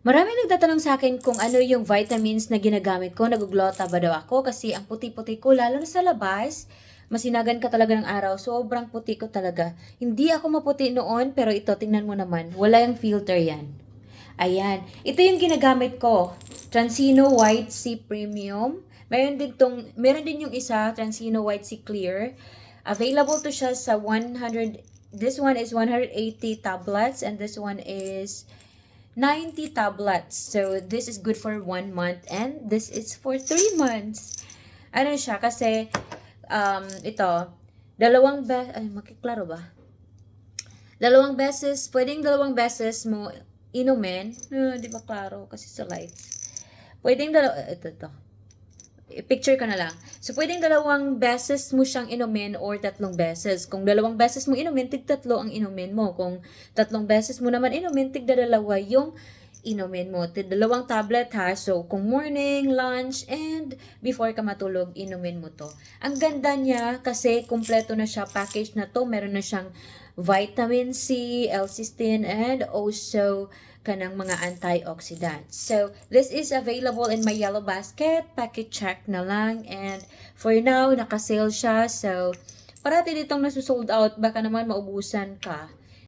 Maraming nagtatanong sa akin kung ano yung vitamins na ginagamit ko, naguglota ba daw ako kasi ang puti-puti ko lalo na sa labas, masinagan ka talaga ng araw, sobrang puti ko talaga. Hindi ako maputi noon pero ito tingnan mo naman, wala yung filter yan. Ayan, ito yung ginagamit ko, Transino White Sea Premium. Meron din yung isa, Transino White Sea Clear. Available to siya sa 100, this one is 180 tablets and this one is 90 tablets. So, this is good for 1 month and this is for 3 months. Ano siya? Kasi, ito, makiklaro ba? Dalawang beses mo inumin. Di ba klaro? Kasi sa lights. Ito. I-picture ko na lang. So, pwedeng 2 beses mo siyang inumin or 3 beses. Kung 2 beses mo inumin, tig-3 ang inumin mo. Kung 3 beses mo naman inumin, tig-2 yung inumin mo. Tig-2 tablet ha. So, kung morning, lunch, and before ka matulog, inumin mo to. Ang ganda niya kasi kumpleto na siya. Package na to. Meron na siyang vitamin C, L-cysteine, and also kanang mga antioxidants. So, this is available in my yellow basket. Paki-check na lang. And for now, naka-sale siya. So, parati ditong nasusold out. Baka naman maubusan ka.